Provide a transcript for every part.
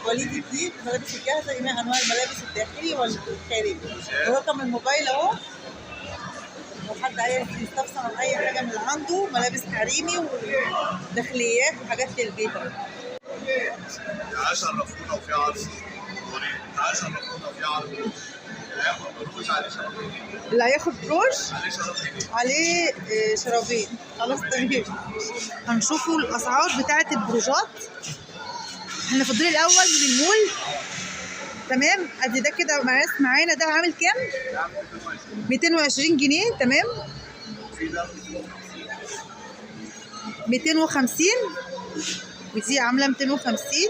وليد الدين الملابس الجاهزه، جميع انواع الملابس الداخلي والخارجي. ورقم الموبايل اهو، لو حد عايز يستفسر عن اي حاجه من اللي عنده، ملابس حريمي وداخليات وحاجات للبيت. تعال شرفونا وفي عرض. تعال شرفونا وفي عرض. اللي هياخد بروش عليه شرابين. اللي هياخد بروش عليه شرابين. عليه شرابين. خلاص تمام. هنشوفوا الاسعار بتاعه البروجات. احنا في الدور الاول من المول. تمام. ادي ده كده مقاس معانا، ده عامل كام؟ 220 جنيه. تمام. 250 ودي عامله 250.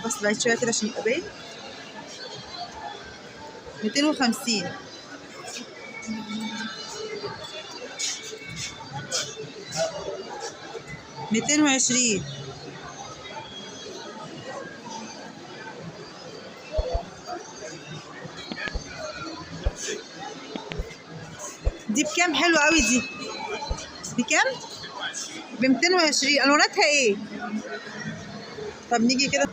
بس بعد شويه كده عشان يبقى باين. 250. ميتين وعشرين. دي بكام؟ حلوة قوي دي. بكام؟ ب220. الواناتها ايه؟ طب نيجي كده.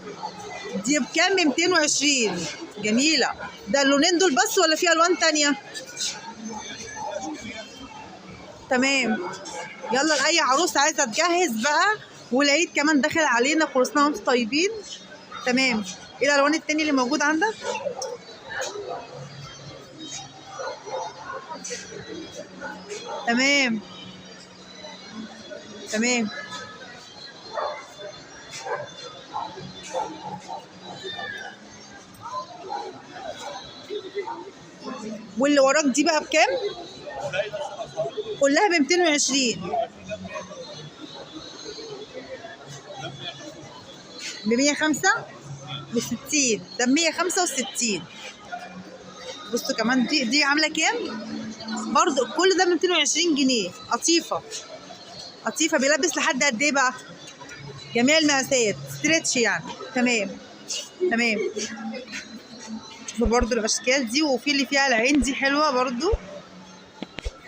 دي بكام؟ ب220. جميلة. ده اللونين دول بس ولا في الوان تانية؟ تمام. يلا لأي عروسة عايزة تجهز بقى، والعيد كمان داخل علينا، كل سنة وانتم طيبين. تمام. ايه الالوان التاني اللي موجود عندك؟ تمام تمام. واللي وراك دي بقى بكام؟ كلها ب220. ب105 ب60. ده ب165. بصوا كمان دي عامله كام؟ برضو كل ده ب220 جنيه. قطيفه قطيفه. بيلبس لحد قد ايه بقى؟ جميع المقاسات، ستريتش يعني. تمام تمام. شوفوا برضو الاشكال دي، وفي اللي فيها العين دي حلوه برضو.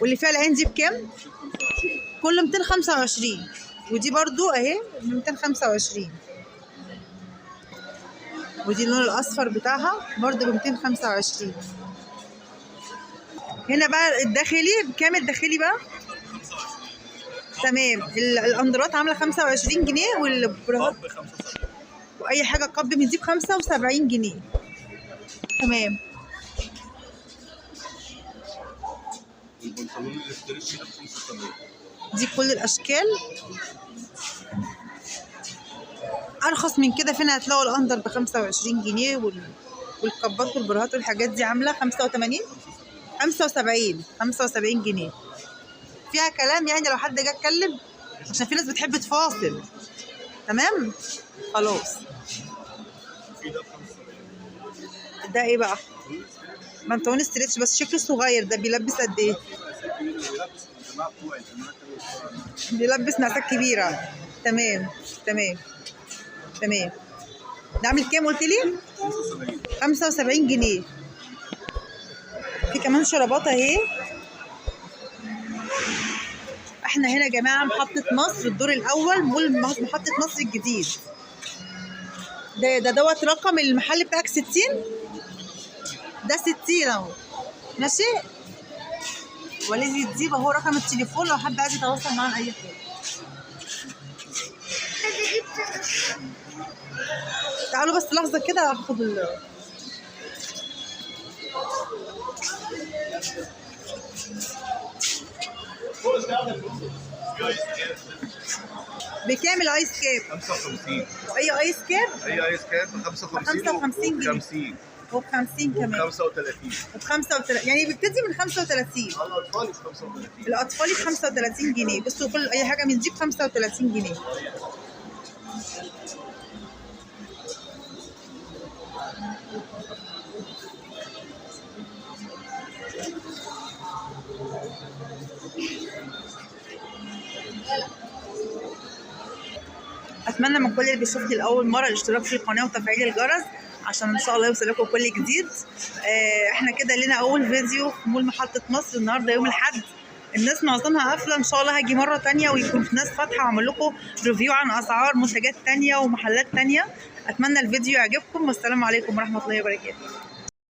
واللي فيها العين دي بكام؟ كله 225. ودي برضو اهي 225. ودي اللون الاصفر بتاعها برضو ب225. هنا بقى الداخلي بكام؟ الداخلي بقى تمام. الاندرات عامله 25 جنيه، والبراهات واي حاجه قب من دي ب75 جنيه. تمام. البنطلون الاسترتش ده ب75. دي كل الاشكال. ارخص من كده فين هتلاقوا الاندر ب25 جنيه، والقبات والبراهات والحاجات دي عامله 85 75 جنيه. فيها كلام يعني لو حد جه اتكلم، عشان في ناس بتحب تفاصل. تمام. خلاص. ده ايه بقى؟ بنطلون ستريتش بس شكله صغير. ده بيلبس قد ايه؟ بيلبس مقاسات كبيره. تمام تمام تمام. ده عامل كام قلت لي؟ 75 جنيه. في كمان شرابات اهي. احنا هنا يا جماعه محطه مصر الدور الاول، مول محطه مصر الجديد. دوت رقم المحل بتاعك 60. ده 60 اهو. ماشي. وليد الديب اهو رقم التليفون لو حد عايز يتواصل معانا اي حاجه. تعالوا بس لحظه كده هاخد بكام الايس كاب؟ 55. اي ايس كاب؟ اي ايس كاب ب 55 جنيه. و50 وب50 كمان. و35. يعني بيبتدي من 35. الاطفال ب 35. الاطفال ب 35 جنيه. بصوا كل اي حاجه من دي ب 35 جنيه. اتمنى من كل اللي بيشوفني لاول مره الاشتراك في القناه وتفعيل الجرس عشان ان شاء الله يوصلكم كل جديد. احنا كده لنا اول فيديو في مول محطه مصر النهارده يوم الاحد. الناس معظمها قافله، ان شاء الله هاجي مره تانية ويكون في ناس فاتحه واعمل لكم ريفيو عن اسعار منتجات تانية ومحلات تانية. اتمنى الفيديو يعجبكم، والسلام عليكم ورحمه الله وبركاته.